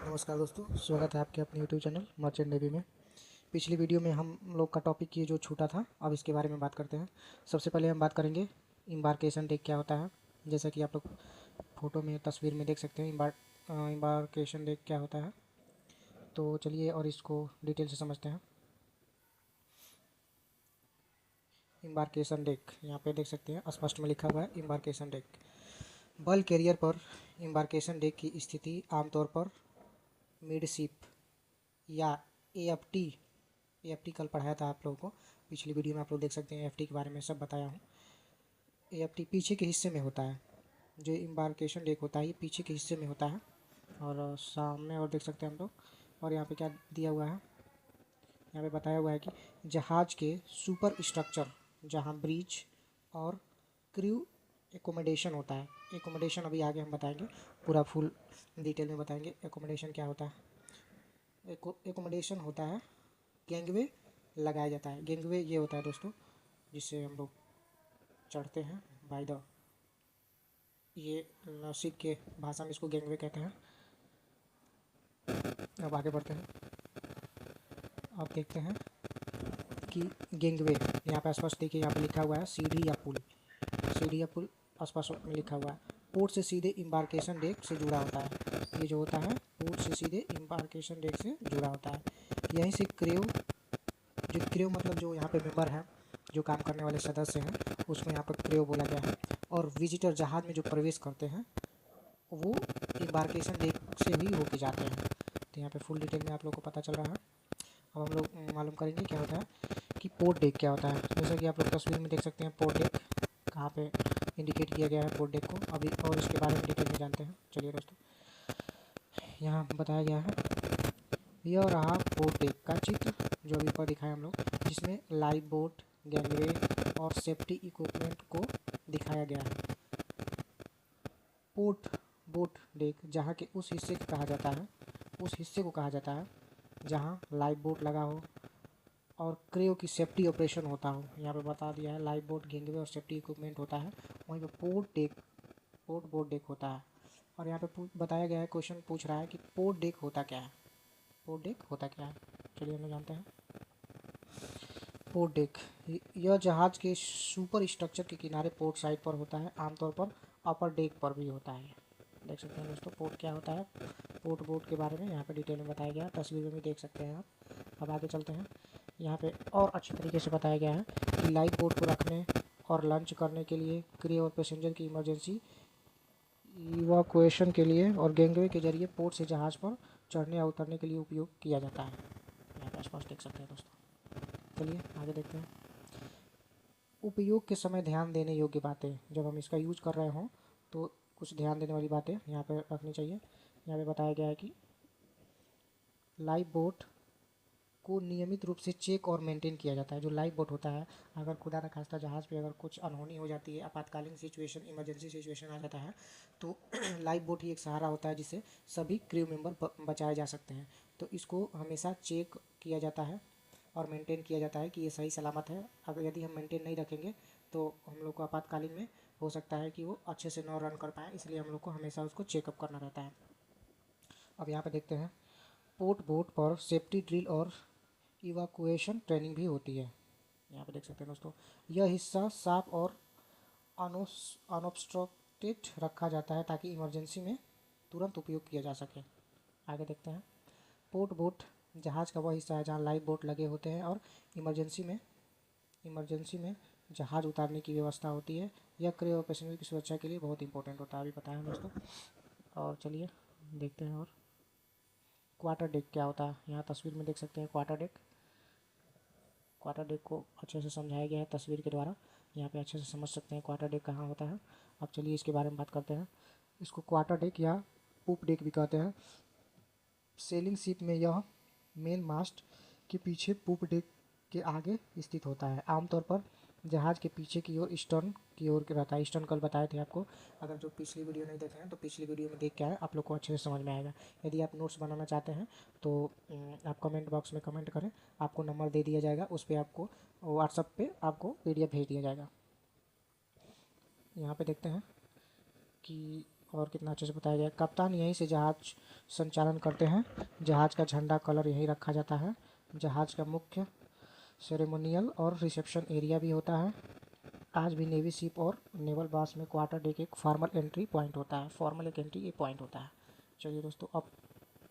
नमस्कार दोस्तों, स्वागत है आपके अपने यूट्यूब चैनल मर्चेंट नेवी में। पिछली वीडियो में हम लोग का टॉपिक ये जो छूटा था, अब इसके बारे में बात करते हैं। सबसे पहले हम बात करेंगे इम्बार्केशन डेक क्या होता है। जैसा कि आप लोग फोटो में तस्वीर में देख सकते हैं, इम्बार्केशन डेक क्या होता है। तो चलिए और इसको डिटेल से समझते हैं। इम्बार्केशन डेक यहाँ पे देख सकते हैं, स्पष्ट में लिखा हुआ है इम्बार्केशन डेक। बल कैरियर पर इम्बार्केशन डेक की स्थिति आमतौर पर मिडशिप या एएफटी एएफटी कल पढ़ाया था आप लोगों को, पिछली वीडियो में आप लोग देख सकते हैं। एएफटी के बारे में सब बताया हूँ। एएफटी पीछे के हिस्से में होता है। जो इम्बार्केशन डेक होता है ये पीछे के हिस्से में होता है और सामने और देख सकते हैं हम लोग। और यहाँ पे क्या दिया हुआ है, यहाँ पे बताया हुआ है कि जहाज़ के सुपर स्ट्रक्चर जहाँ ब्रिज और क्रू एकोमोडेशन होता है। एकोमोडेशन अभी आगे हम बताएंगे, पूरा फुल डिटेल में बताएंगे एकोमोडेशन क्या होता है। एकोमोडेशन होता है गैंगवे लगाया जाता है। गैंगवे ये होता है दोस्तों जिससे हम लोग चढ़ते हैं बाय द, ये शिप के भाषा में इसको गैंगवे कहते हैं। अब आगे बढ़ते हैं। अब देखते हैं कि गैंगवे यहाँ पे स्पष्ट देखिए, यहाँ पे लिखा हुआ है सीढ़ी या पुल। सीढ़ी या पुल स्पष्ट में लिखा हुआ है। पोर्ट से सीधे इम्बार्केशन डेक से जुड़ा होता है। ये जो होता है पोर्ट से सीधे इम्बार्केशन डेक से जुड़ा होता है। यहीं से क्रेव, जो क्रेव मतलब जो यहाँ पे मेंबर हैं, जो काम करने वाले सदस्य हैं, उसको यहाँ पर क्रेव बोला गया है। और विजिटर जहाज़ में जो प्रवेश करते हैं वो इम्बार्केशन डेक से ही होके जाते हैं। तो यहाँ पे फुल डिटेल में आप लोग को पता चल रहा है। अब हम लोग मालूम करेंगे क्या होता है कि पोर्ट डेक क्या होता है। जैसा कि आप लोग तस्वीर में देख सकते हैं पोर्ट डेक कहाँ पे इंडिकेट किया गया है पोर्ट डेक को, अभी और इसके बारे में डिटेल में जानते हैं। चलिए दोस्तों, यहाँ बताया गया है, यह रहा पोर्ट डेक का चित्र जो अभी ऊपर दिखाया हम लोग, जिसमें लाइफ बोट, गैंगवे और सेफ्टी इक्विपमेंट को दिखाया गया है। पोर्ट बोट डेक जहाँ के उस हिस्से को कहा जाता है, उस हिस्से को कहा जाता है जहाँ लाइफ बोट लगा हो और क्रेव की सेफ्टी ऑपरेशन होता हो। यहाँ पे बता दिया है लाइफ बोट, गैंगवे और सेफ्टी इक्विपमेंट होता है। वहीं पे port deck, port boat deck होता है। और यहाँ पे बताया गया है, क्वेश्चन पूछ रहा है कि पोर्ट डेक होता क्या है। पोर्ट डेक होता क्या है, चलिए हम लोग जानते हैं। पोर्ट डेक यह जहाज के सुपर स्ट्रक्चर के किनारे पोर्ट साइड पर होता है। आमतौर पर अपर डेक पर भी होता है। देख सकते हैं दोस्तों पोर्ट क्या होता है। पोर्ट बोट के बारे में यहाँ पे डिटेल में बताया गया है, तस्वीर में भी देख सकते हैं आप। अब आगे चलते हैं। यहाँ पे और अच्छी तरीके से बताया गया है कि लाइफ बोट को रखने और लंच करने के लिए, क्रू और पैसेंजर की इमरजेंसी इवैक्यूएशन के लिए और गैंगवे के जरिए पोर्ट से जहाज़ पर चढ़ने या उतरने के लिए उपयोग किया जाता है। यहाँ पे स्पष्ट देख सकते हैं दोस्तों। चलिए आगे देखते हैं। उपयोग के समय ध्यान देने योग्य बातें, जब हम इसका यूज कर रहे हों तो कुछ ध्यान देने वाली बातें यहाँ पे रखनी चाहिए। यहाँ पे बताया गया है कि लाइफ बोट को नियमित रूप से चेक और मेंटेन किया जाता है। जो लाइफ बोट होता है, अगर खुदा न खास्ता जहाज़ पे अगर कुछ अनहोनी हो जाती है, आपातकालीन सिचुएशन, इमरजेंसी सिचुएशन आ जाता है, तो लाइफ बोट ही एक सहारा होता है जिससे सभी क्रू मेंबर बचाए जा सकते हैं। तो इसको हमेशा चेक किया जाता है और मेंटेन किया जाता है कि ये सही सलामत है। अगर यदि हम मेंटेन नहीं रखेंगे तो हम लोग को आपातकालीन में हो सकता है कि वो अच्छे से न रन कर पाए, इसलिए हम लोग को हमेशा उसको चेकअप करना रहता है। अब यहाँ पे देखते हैं, पोर्ट बोट पर सेफ्टी ड्रिल और इवैक्यूएशन ट्रेनिंग भी होती है। यहाँ पे देख सकते हैं दोस्तों, यह हिस्सा साफ और अनऑब्स्ट्रक्टेड रखा जाता है ताकि इमरजेंसी में तुरंत उपयोग किया जा सके। आगे देखते हैं। पोर्ट बोट जहाज़ का वह हिस्सा है जहाँ लाइफ बोट लगे होते हैं और इमरजेंसी में जहाज़ उतारने की व्यवस्था होती है। यह क्रू और पैसेंजर की सुरक्षा के लिए बहुत इंपॉर्टेंट होता है, अभी बताया दोस्तों। और चलिए देखते हैं। और क्वार्टर डेक क्या होता है, यहाँ तस्वीर में देख सकते हैं क्वार्टर डेक। क्वार्टर डेक को अच्छे से समझाया गया है तस्वीर के द्वारा, यहाँ पे अच्छे से समझ सकते हैं क्वार्टर डेक कहाँ होता है। अब चलिए इसके बारे में बात करते हैं। इसको क्वार्टर डेक या पूप डेक भी कहते हैं। सेलिंग शिप में यह मेन मास्ट के पीछे पूप डेक के आगे स्थित होता है। आमतौर पर जहाज़ के पीछे की ओर, स्टर्न की ओर रहता है। स्टर्न कल बताए थे आपको, अगर जो पिछली वीडियो नहीं देखे हैं तो पिछली वीडियो में देख के आए, आप लोग को अच्छे से समझ में आएगा। यदि आप नोट्स बनाना चाहते हैं तो आप कमेंट बॉक्स में कमेंट करें, आपको नंबर दे दिया जाएगा, उस पर आपको व्हाट्सअप पे आपको PDF भेज दिया जाएगा। यहाँ पे देखते हैं कि और कितना अच्छे से बताया गया है। कप्तान यहीं से जहाज संचालन करते हैं। जहाज का झंडा कलर यहीं रखा जाता है। जहाज का मुख्य सेरेमोनियल और रिसेप्शन एरिया भी होता है। आज भी नेवी शिप और नेवल बास में क्वार्टर डेक एक फॉर्मल एंट्री पॉइंट होता है। फॉर्मल एक एंट्री एक पॉइंट होता है। चलिए दोस्तों, अब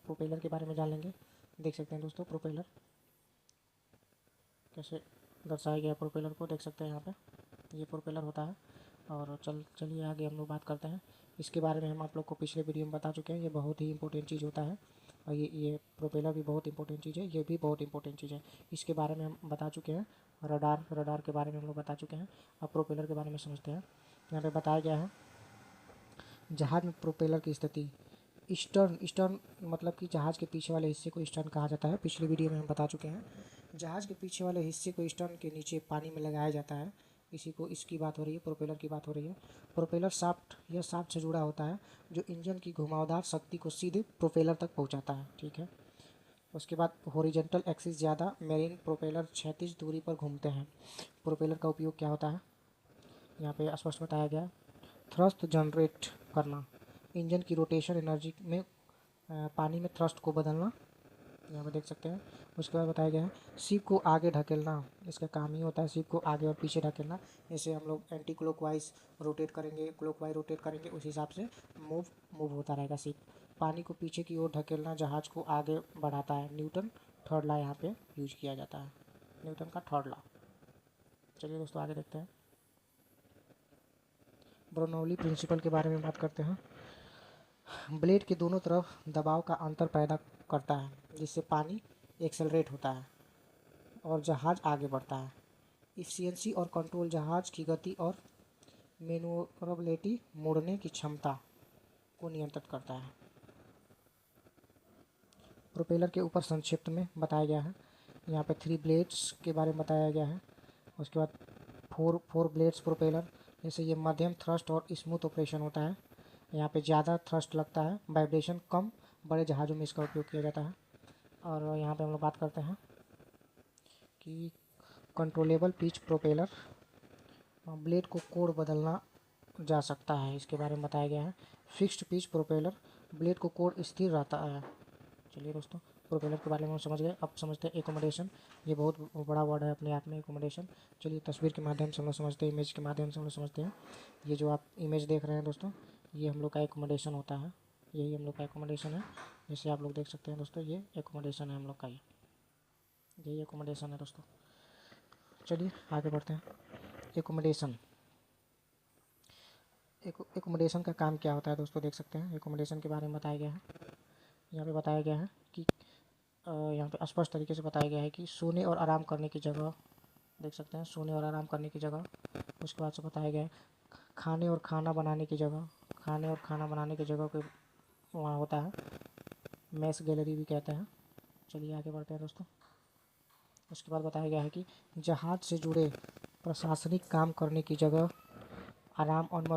प्रोपेलर के बारे में जान लेंगे। देख सकते हैं दोस्तों प्रोपेलर कैसे दर्शाया गया है। प्रोपेलर को देख सकते हैं यहाँ पे, ये प्रोपेलर होता है। और चलिए आगे हम लोग बात करते हैं। इसके बारे में हम आप लोग को पिछले वीडियो में बता चुके हैं। ये बहुत ही इंपॉर्टेंट चीज़ होता है। और ये प्रोपेलर भी बहुत इंपॉर्टेंट चीज़ है, ये भी बहुत इंपॉर्टेंट चीज़ है। इसके बारे में हम बता चुके हैं। रडार के बारे में हम लोग बता चुके हैं। अब प्रोपेलर के बारे में समझते हैं। यहाँ पे बताया गया है जहाज में प्रोपेलर की स्थिति। ईस्टर्न मतलब कि जहाज के पीछे वाले हिस्से को ईस्टर्न कहा जाता है। पिछली वीडियो में हम बता चुके हैं। जहाज के पीछे वाले हिस्से को ईस्टर्न के नीचे पानी में लगाया जाता है। इसकी बात हो रही है, प्रोपेलर की बात हो रही है। प्रोपेलर शाफ्ट, यह शाफ्ट से जुड़ा होता है जो इंजन की घुमावदार शक्ति को सीधे प्रोपेलर तक पहुंचाता है। ठीक है। उसके बाद हॉरिजॉन्टल एक्सिस ज़्यादा मेरीन प्रोपेलर क्षैतिज दूरी पर घूमते हैं। प्रोपेलर का उपयोग क्या होता है यहाँ पे स्पष्ट बताया गया है। थ्रस्ट जनरेट करना, इंजन की रोटेशन एनर्जी में पानी में थ्रस्ट को बदलना, यहाँ पे देख सकते हैं। उसके बाद बताया गया है शिप को आगे ढकेलना। इसका काम ही होता है शिप को आगे और पीछे ढकेलना। जैसे हम लोग एंटी क्लॉकवाइज रोटेट करेंगे, क्लॉकवाइज रोटेट करेंगे, उस हिसाब से मूव होता रहेगा शिप। पानी को पीछे की ओर ढकेलना जहाज को आगे बढ़ाता है। न्यूटन थर्ड लॉ यहाँ पे यूज किया जाता है, न्यूटन का थर्ड लॉ। चलिए दोस्तों आगे देखते हैं। बर्नौली प्रिंसिपल के बारे में बात करते हैं। ब्लेड के दोनों तरफ दबाव का अंतर पैदा करता है जिससे पानी एक्सेलरेट होता है और जहाज आगे बढ़ता है। इफ़िशियंसी और कंट्रोल जहाज की गति और मैन्योरेबिलिटी, मोड़ने की क्षमता को नियंत्रित करता है। प्रोपेलर के ऊपर संक्षिप्त में बताया गया है। यहाँ पे 3 ब्लेड्स के बारे में बताया गया है। उसके बाद फोर ब्लेड्स प्रोपेलर, जैसे ये मध्यम थ्रस्ट और स्मूथ ऑपरेशन होता है। यहाँ पे ज़्यादा थ्रस्ट लगता है, वाइब्रेशन कम, बड़े जहाज़ों में इसका उपयोग किया जाता है। और यहाँ पे हम लोग बात करते हैं कि कंट्रोलेबल पिच प्रोपेलर, ब्लेड को कोण बदलना जा सकता है, इसके बारे में बताया गया है। फिक्स्ड पिच प्रोपेलर, ब्लेड को कोण स्थिर रहता है। चलिए दोस्तों, प्रोपेलर के बारे में हम समझ गए। अब समझते हैं एकोमोडेशन। ये बहुत बड़ा वर्ड है अपने आप में, एकोमोडेशन। चलिए तस्वीर के माध्यम से हम लोग समझते हैं, इमेज के माध्यम से हम लोग समझते हैं। ये जो आप इमेज देख रहे हैं दोस्तों, ये हम लोग का एकोमोडेशन होता है। यही हम लोग का एकोमोडेशन है। जैसे आप लोग देख सकते हैं दोस्तों, ये एकोमोडेशन है हम लोग का, यही एकोमोडेशन है दोस्तों। चलिए आगे बढ़ते हैं। एकोमोडेशन, एकोमोडेशन का काम क्या होता है दोस्तों, देख सकते हैं। एकोमोडेशन के बारे में बताया गया है। यहाँ पे बताया गया है कि यहाँ पे स्पष्ट तरीके से बताया गया है कि सोने और आराम करने की जगह, देख सकते हैं, सोने और आराम करने की जगह। उसके बाद से बताया गया है खाने और खाना बनाने की जगह, खाने और खाना बनाने की जगह के वहाँ होता है, मैस गैलरी भी कहते हैं। चलिए आगे बढ़ते हैं दोस्तों। उसके बाद बताया गया है कि जहाज से जुड़े प्रशासनिक काम करने की जगह, आराम और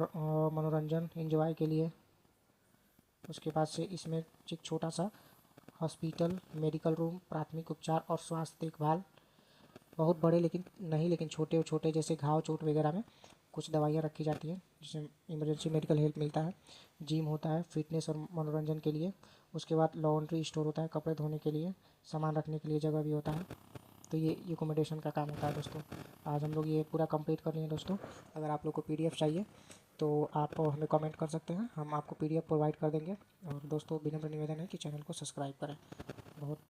मनोरंजन एंजॉय के लिए। उसके बाद से इसमें एक छोटा सा हॉस्पिटल, मेडिकल रूम, प्राथमिक उपचार और स्वास्थ्य देखभाल, बहुत बड़े लेकिन नहीं, लेकिन छोटे छोटे जैसे घाव चोट वगैरह में कुछ दवाइयाँ रखी जाती हैं जिसमें इमरजेंसी मेडिकल हेल्प मिलता है। जिम होता है फिटनेस और मनोरंजन के लिए। उसके बाद लॉन्ड्री स्टोर होता है कपड़े धोने के लिए, सामान रखने के लिए जगह भी होता है। तो ये एकोमोडेशन का काम होता है दोस्तों। आज हम लोग ये पूरा कंप्लीट कर लिए हैं दोस्तों। अगर आप लोग को पीडीएफ चाहिए तो आप हमें कमेंट कर सकते हैं, हम आपको पीडीएफ प्रोवाइड कर देंगे। और दोस्तों विनम्र निवेदन है कि चैनल को सब्सक्राइब करें। बहुत